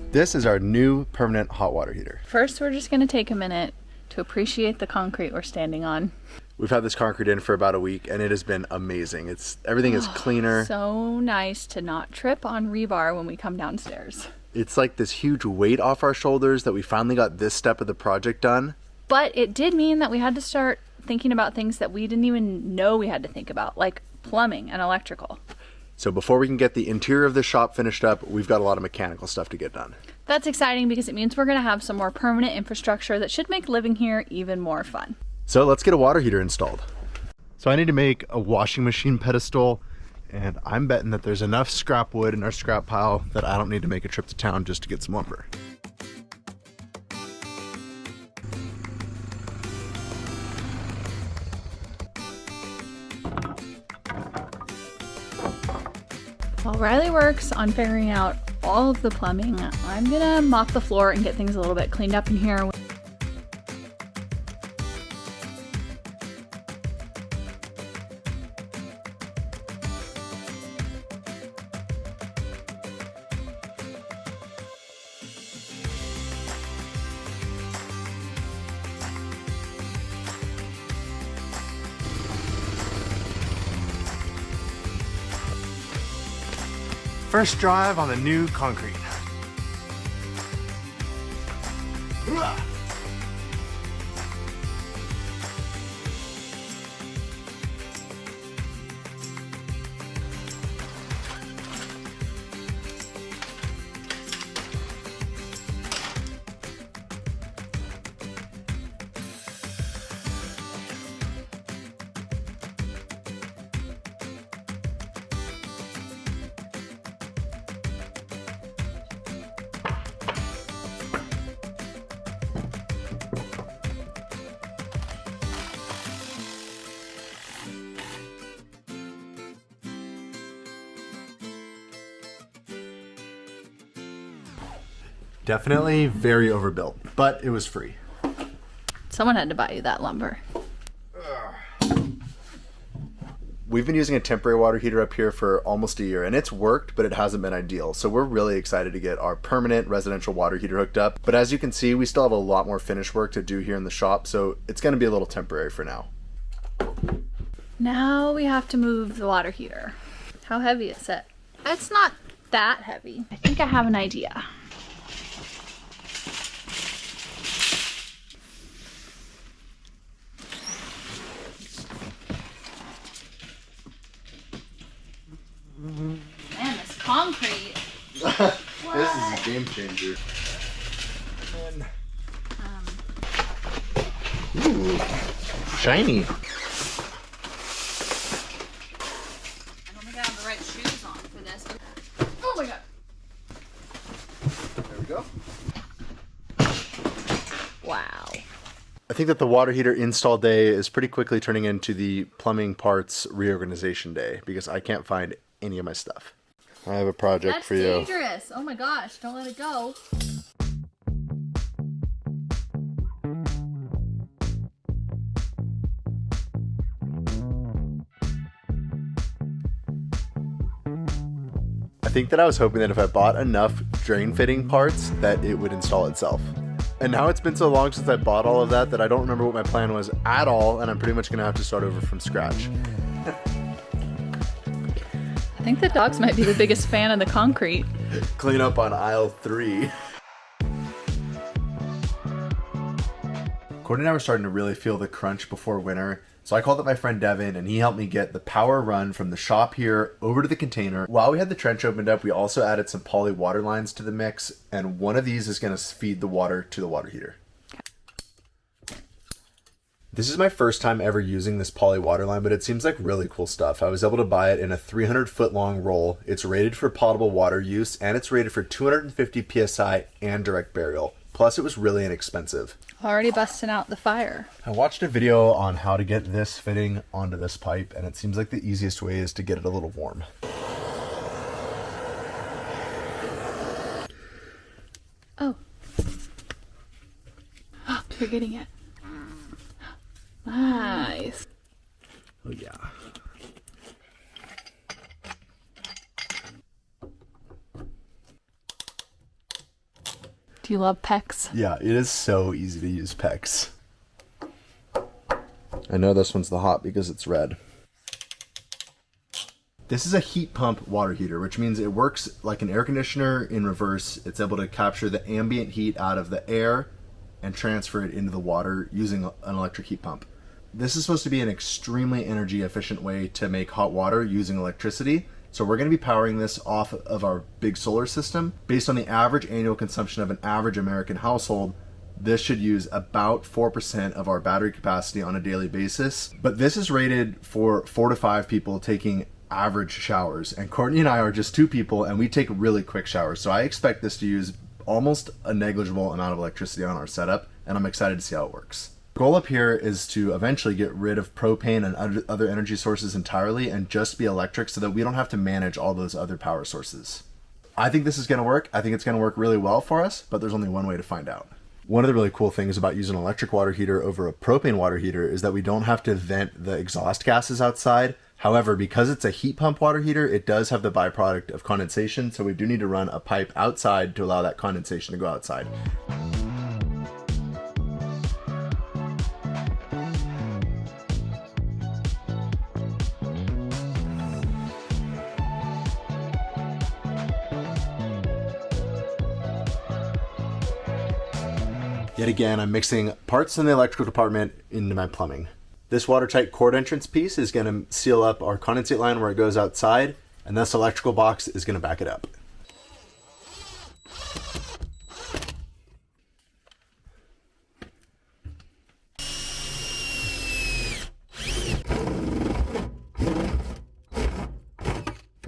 This is our new permanent hot water heater. First, we're just gonna take a minute to appreciate the concrete we're standing on. We've had this concrete in for about a week and it has been amazing. Everything is cleaner. So nice to not trip on rebar when we come downstairs. It's like this huge weight off our shoulders that we finally got this step of the project done. But it did mean that we had to start thinking about things that we didn't even know we had to think about, like plumbing and electrical. So before we can get the interior of the shop finished up, we've got a lot of mechanical stuff to get done. That's exciting because it means we're going to have some more permanent infrastructure that should make living here even more fun. So let's get a water heater installed. So I need to make a washing machine pedestal, and I'm betting that there's enough scrap wood in our scrap pile that I don't need to make a trip to town just to get some lumber. While Riley works on figuring out all of the plumbing, I'm gonna mop the floor and get things a little bit cleaned up in here. First drive on the new concrete. Definitely very overbuilt, but it was free. Someone had to buy you that lumber. We've been using a temporary water heater up here for almost a year, and it's worked, but it hasn't been ideal. So we're really excited to get our permanent residential water heater hooked up. But as you can see, we still have a lot more finish work to do here in the shop, so it's gonna be a little temporary for now. Now we have to move the water heater. How heavy is it? It's not that heavy. I think I have an idea. Man, this concrete. This is a game changer. Ooh, shiny. I don't think I have the right shoes on for this. Oh my god. There we go. Wow. I think that the water heater install day is pretty quickly turning into the plumbing parts reorganization day because I can't find any of my stuff. I have a project for you. That's dangerous. Oh my gosh, don't let it go. I think that I was hoping that if I bought enough drain fitting parts that it would install itself. And now it's been so long since I bought all of that I don't remember what my plan was at all, and I'm pretty much gonna have to start over from scratch. I think the dogs might be the biggest fan of the concrete. Clean up on aisle 3. Courtney and I were starting to really feel the crunch before winter, so I called up my friend Devin and he helped me get the power run from the shop here over to the container. While we had the trench opened up, we also added some poly water lines to the mix, and one of these is going to feed the water to the water heater. This is my first time ever using this poly water line, but it seems like really cool stuff. I was able to buy it in a 300-foot long roll. It's rated for potable water use, and it's rated for 250 PSI and direct burial. Plus, it was really inexpensive. Already busting out the fire. I watched a video on how to get this fitting onto this pipe, and it seems like the easiest way is to get it a little warm. Oh. You're getting it. Nice. Oh yeah. Do you love PEX? Yeah, it is so easy to use PEX. I know this one's the hot because it's red. This is a heat pump water heater, which means it works like an air conditioner in reverse. It's able to capture the ambient heat out of the air and transfer it into the water using an electric heat pump. This is supposed to be an extremely energy efficient way to make hot water using electricity. So we're going to be powering this off of our big solar system. Based on the average annual consumption of an average American household, this should use about 4% of our battery capacity on a daily basis. But this is rated for 4 to 5 people taking average showers, and Courtney and I are just 2 people and we take really quick showers, so I expect this to use almost a negligible amount of electricity on our setup, and I'm excited to see how it works. The goal up here is to eventually get rid of propane and other energy sources entirely and just be electric so that we don't have to manage all those other power sources. I think this is going to work. I think it's going to work really well for us, but there's only one way to find out. One of the really cool things about using an electric water heater over a propane water heater is that we don't have to vent the exhaust gases outside. However, because it's a heat pump water heater, it does have the byproduct of condensation, so we do need to run a pipe outside to allow that condensation to go outside. Yet again, I'm mixing parts in the electrical department into my plumbing. This watertight cord entrance piece is going to seal up our condensate line where it goes outside, and this electrical box is going to back it up.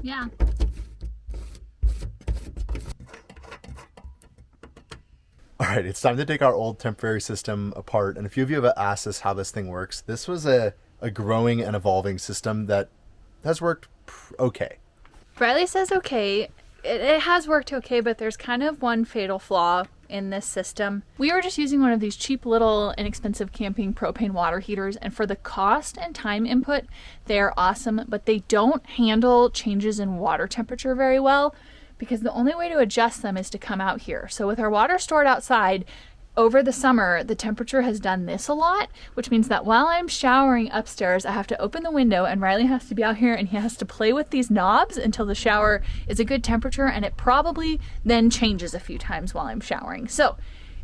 Yeah. All right, it's time to take our old temporary system apart, and a few of you have asked us how this thing works. This was a growing and evolving system that has worked okay. Riley says okay. It has worked okay, but there's kind of one fatal flaw in this system. We were just using one of these cheap little inexpensive camping propane water heaters, and for the cost and time input, they're awesome, but they don't handle changes in water temperature very well, because the only way to adjust them is to come out here. So with our water stored outside, over the summer, the temperature has done this a lot, which means that while I'm showering upstairs, I have to open the window and Riley has to be out here and he has to play with these knobs until the shower is a good temperature, and it probably then changes a few times while I'm showering. So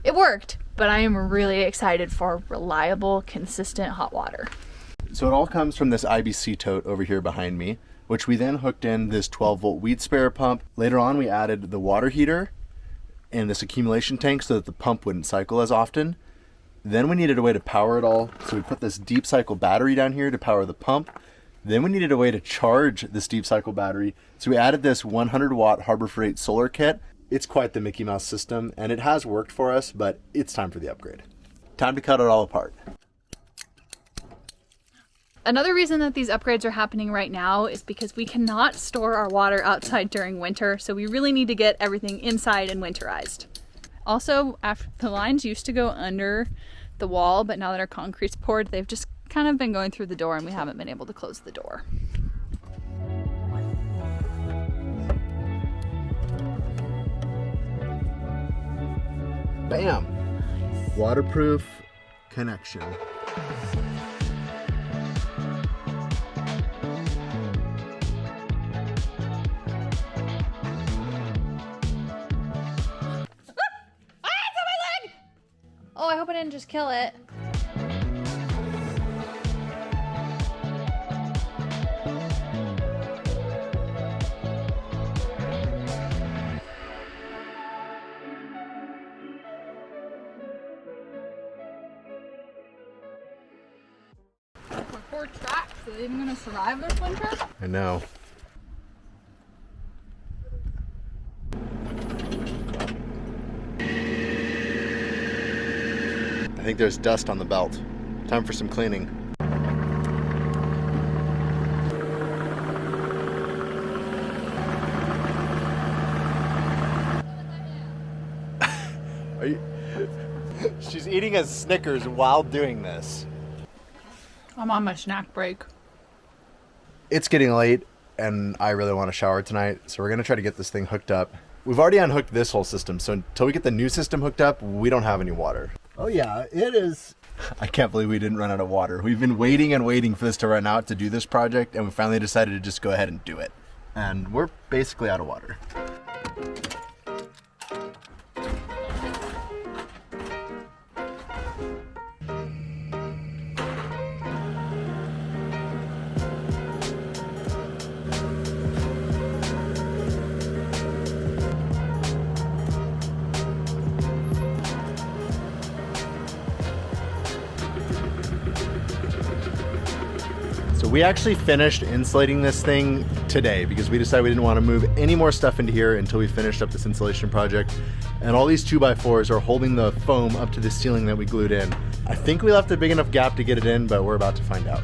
it worked, but I am really excited for reliable, consistent hot water. So it all comes from this IBC tote over here behind me, which we then hooked in this 12-volt weed sprayer pump. Later on, we added the water heater and this accumulation tank so that the pump wouldn't cycle as often. Then we needed a way to power it all, so we put this deep cycle battery down here to power the pump. Then we needed a way to charge this deep cycle battery, so we added this 100-watt Harbor Freight solar kit. It's quite the Mickey Mouse system, and it has worked for us, but it's time for the upgrade. Time to cut it all apart. Another reason that these upgrades are happening right now is because we cannot store our water outside during winter, so we really need to get everything inside and winterized. Also, after the lines used to go under the wall, but now that our concrete's poured, they've just kind of been going through the door and we haven't been able to close the door. Bam! Nice. Waterproof connection. Oh, I hope I didn't just kill it. Our poor tracks, are they even gonna survive this winter? I know. I think there's dust on the belt. Time for some cleaning. Are you? She's eating a Snickers while doing this. I'm on my snack break. It's getting late and I really want to shower tonight, so we're gonna try to get this thing hooked up We've already unhooked this whole system, so until we get the new system hooked up, we don't have any water. Oh yeah, it is. I can't believe we didn't run out of water. We've been waiting and waiting for this to run out to do this project, and we finally decided to just go ahead and do it. And we're basically out of water. So we actually finished insulating this thing today because we decided we didn't want to move any more stuff into here until we finished up this insulation project. And all these 2x4s are holding the foam up to the ceiling that we glued in. I think we left a big enough gap to get it in, but we're about to find out.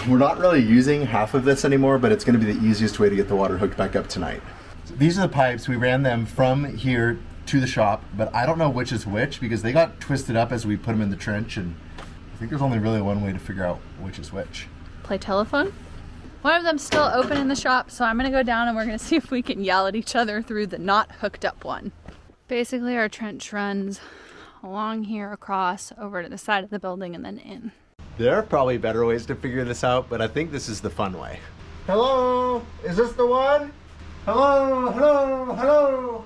We're not really using half of this anymore, but it's going to be the easiest way to get the water hooked back up tonight. These are the pipes. We ran them from here to the shop, but I don't know which is which because they got twisted up as we put them in the trench, and I think there's only really one way to figure out which is which. Play telephone. One of them's still open in the shop, so I'm gonna go down and we're gonna see if we can yell at each other through the not hooked up one. Basically, our trench runs along here, across, over to the side of the building, and then in. There are probably better ways to figure this out, but I think this is the fun way. Hello, is this the one? Hello, hello, hello.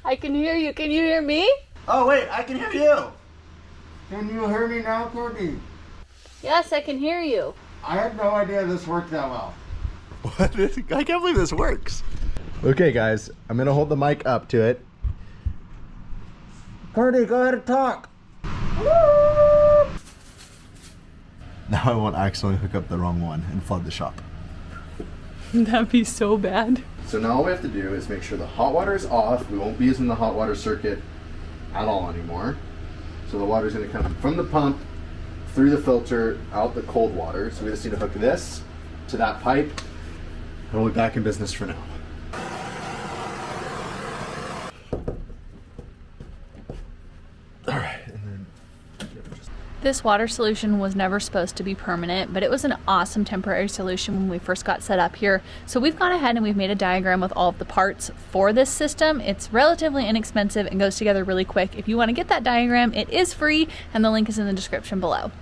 I can hear you. Can you hear me? Oh wait, I can hear you. Can you hear me now, Courtney? Yes, I can hear you. I had no idea this worked that well. What? I can't believe this works. Okay, guys, I'm gonna hold the mic up to it. Courtney, go ahead and talk. Now I won't accidentally hook up the wrong one and flood the shop. That'd be so bad. So now all we have to do is make sure the hot water is off. We won't be using the hot water circuit at all anymore. So the water is going to come from the pump, through the filter, out the cold water. So we just need to hook this to that pipe, and we'll be back in business for now. All right. This water solution was never supposed to be permanent, but it was an awesome temporary solution when we first got set up here. So we've gone ahead and we've made a diagram with all of the parts for this system. It's relatively inexpensive and goes together really quick. If you want to get that diagram, it is free, and the link is in the description below.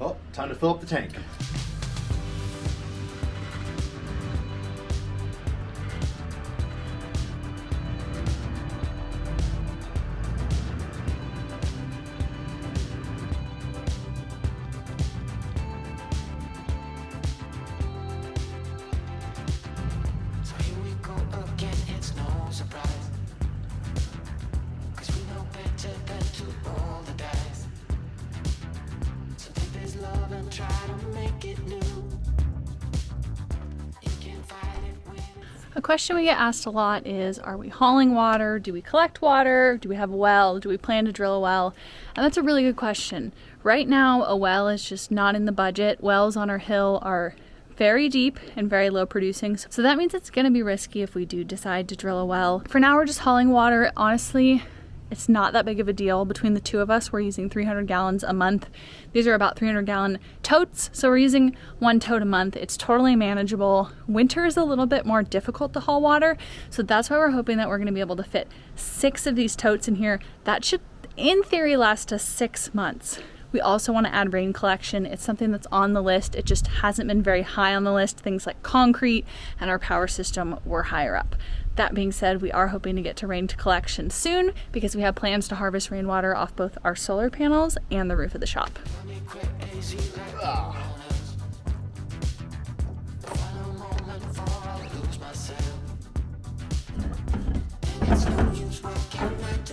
Oh, time to fill up the tank. A question we get asked a lot is, are we hauling water? Do we collect water? Do we have a well? Do we plan to drill a well? And that's a really good question. Right now, a well is just not in the budget. Wells on our hill are very deep and very low producing. So that means it's going to be risky if we do decide to drill a well. For now, we're just hauling water. Honestly, it's not that big of a deal. Between the two of us, we're using 300 gallons a month. These are about 300-gallon totes, so we're using 1 tote a month. It's totally manageable. Winter is a little bit more difficult to haul water, so that's why we're hoping that we're going to be able to fit 6 of these totes in here. That should, in theory, last us 6 months. We also want to add rain collection. It's something that's on the list. It just hasn't been very high on the list. Things like concrete and our power system were higher up. That being said, we are hoping to get to rain collection soon because we have plans to harvest rainwater off both our solar panels and the roof of the shop.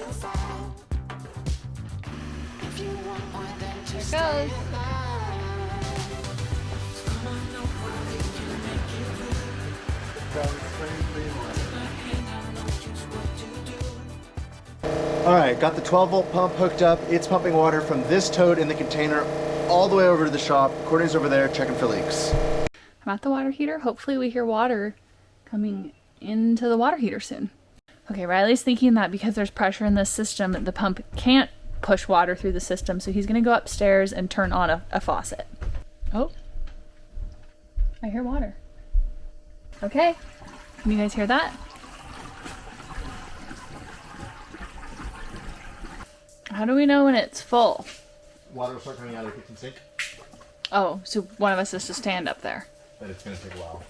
There it goes. All right, got the 12-volt pump hooked up. It's pumping water from this toad in the container all the way over to the shop. Courtney's over there checking for leaks. I'm at the water heater. Hopefully we hear water coming into the water heater soon. Okay, Riley's thinking that because there's pressure in this system, the pump can't push water through the system, so he's gonna go upstairs and turn on a faucet. Oh, I hear water. Okay, can you guys hear that? How do we know when it's full? Water will start coming out of the kitchen sink. Oh, so one of us has to stand up there. But it's gonna take a while.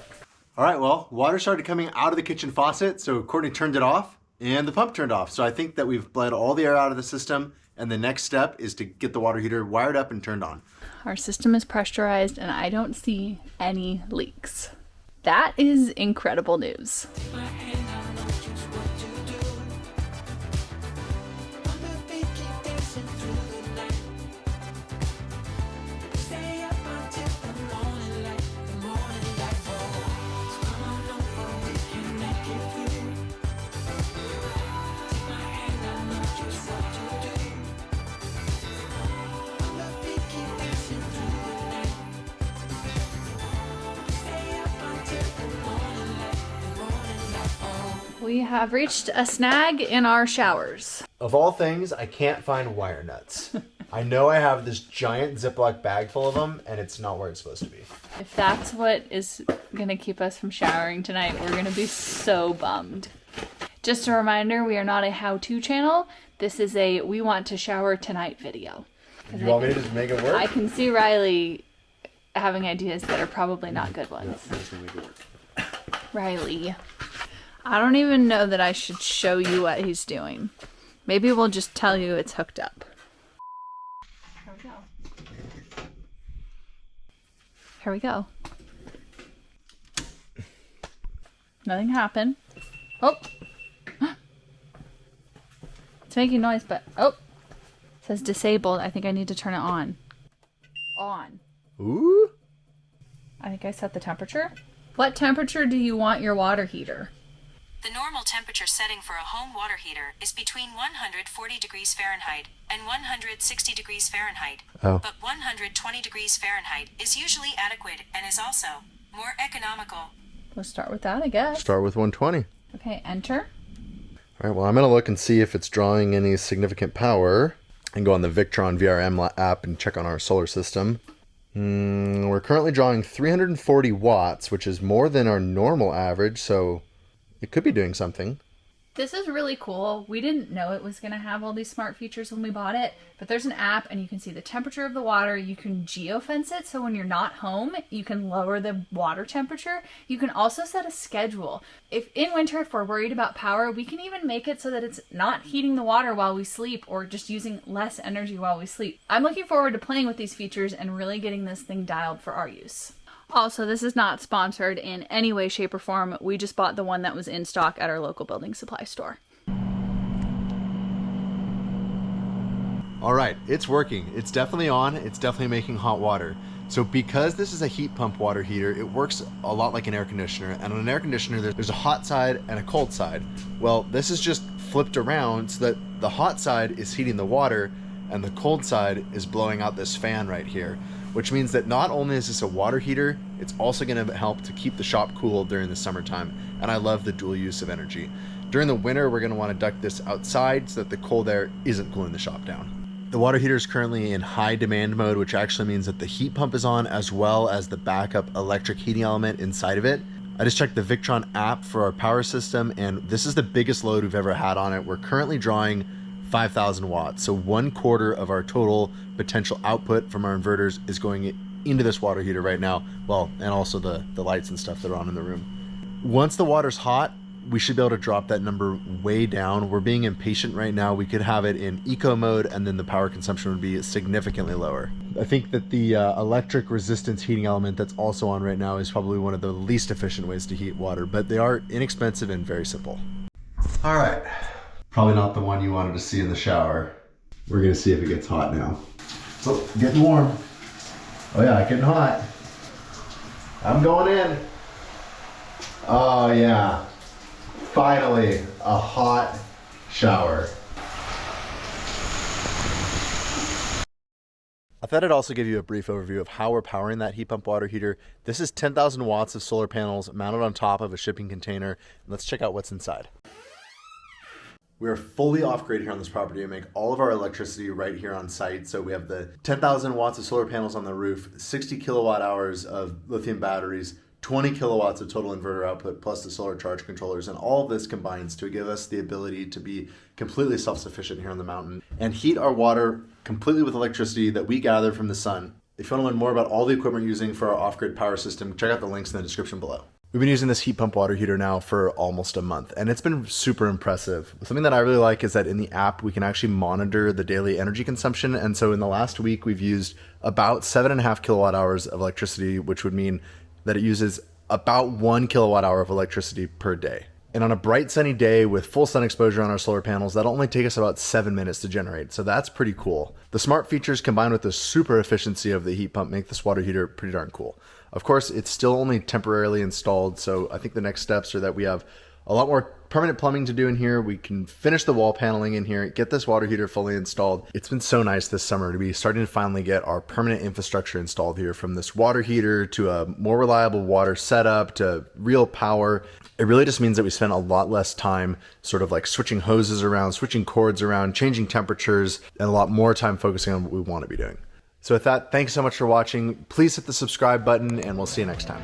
All right, well, water started coming out of the kitchen faucet, so Courtney turned it off and the pump turned off. So I think that we've bled all the air out of the system, and the next step is to get the water heater wired up and turned on. Our system is pressurized and I don't see any leaks. That is incredible news. We have reached a snag in our showers. Of all things, I can't find wire nuts. I know I have this giant Ziploc bag full of them, and it's not where it's supposed to be. If that's what is gonna keep us from showering tonight, we're gonna be so bummed. Just a reminder, we are not a how-to channel. This is a we want to shower tonight video. You want me to just make it work? I can see Riley having ideas that are probably not good ones. Riley. I don't even know that I should show you what he's doing. Maybe we'll just tell you it's hooked up. Here we go. Here we go. Nothing happened. Oh! It's making noise, but oh! It says disabled. I think I need to turn it on. On. Ooh! I think I set the temperature. What temperature do you want your water heater? The normal temperature setting for a home water heater is between 140 degrees Fahrenheit and 160 degrees Fahrenheit. Oh. But 120 degrees Fahrenheit is usually adequate and is also more economical. Let's start with that, I guess. Start with 120. Okay, enter. All right, well, I'm going to look and see if it's drawing any significant power and go on the Victron VRM app and check on our solar system. We're currently drawing 340 watts, which is more than our normal average, so it could be doing something. This is really cool. We didn't know it was going to have all these smart features when we bought it, but there's an app and you can see the temperature of the water. You can geofence it, so when you're not home, you can lower the water temperature. You can also set a schedule. If in winter, if we're worried about power, we can even make it so that it's not heating the water while we sleep or just using less energy while we sleep. I'm looking forward to playing with these features and really getting this thing dialed for our use. Also, this is not sponsored in any way, shape, or form. We just bought the one that was in stock at our local building supply store. All right, it's working. It's definitely on. It's definitely making hot water. So because this is a heat pump water heater, it works a lot like an air conditioner. And on an air conditioner, there's a hot side and a cold side. Well, this is just flipped around so that the hot side is heating the water and the cold side is blowing out this fan right here, which means that not only is this a water heater, it's also going to help to keep the shop cool during the summertime. And I love the dual use of energy. During the winter, we're going to want to duct this outside so that the cold air isn't cooling the shop down. The water heater is currently in high demand mode, which actually means that the heat pump is on as well as the backup electric heating element inside of it. I just checked the Victron app for our power system, and this is the biggest load we've ever had on it. We're currently drawing 5,000 watts, so 1/4 of our total potential output from our inverters is going into this water heater right now. Well, and also the lights and stuff that are on in the room. Once the water's hot, we should be able to drop that number way down. We're being impatient right now. We could have it in eco mode, and then the power consumption would be significantly lower. I think that the electric resistance heating element that's also on right now is probably one of the least efficient ways to heat water, but they are inexpensive and very simple. All right, Probably not the one you wanted to see in the shower. We're gonna see if it gets hot now. Oh, getting warm. Oh yeah, getting hot. I'm going in. Oh yeah. Finally, a hot shower. I thought I'd also give you a brief overview of how we're powering that heat pump water heater. This is 10,000 watts of solar panels mounted on top of a shipping container. Let's check out what's inside. We are fully off-grid here on this property and make all of our electricity right here on site. So we have the 10,000 watts of solar panels on the roof, 60 kilowatt hours of lithium batteries, 20 kilowatts of total inverter output, plus the solar charge controllers. And all of this combines to give us the ability to be completely self-sufficient here on the mountain and heat our water completely with electricity that we gather from the sun. If you want to learn more about all the equipment we're using for our off-grid power system, check out the links in the description below. We've been using this heat pump water heater now for almost a month, and it's been super impressive. Something that I really like is that in the app, we can actually monitor the daily energy consumption. And so in the last week, we've used about 7.5 kilowatt hours of electricity, which would mean that it uses about 1 kilowatt hour of electricity per day. And on a bright sunny day with full sun exposure on our solar panels, that'll only take us about 7 minutes to generate. So that's pretty cool. The smart features combined with the super efficiency of the heat pump make this water heater pretty darn cool. Of course, it's still only temporarily installed, so I think the next steps are that we have a lot more permanent plumbing to do in here. We can finish the wall paneling in here, get this water heater fully installed. It's been so nice this summer to be starting to finally get our permanent infrastructure installed here, from this water heater to a more reliable water setup to real power. It really just means that we spend a lot less time sort of like switching hoses around, switching cords around, changing temperatures, and a lot more time focusing on what we want to be doing. So with that, thanks so much for watching. Please hit the subscribe button, and we'll see you next time.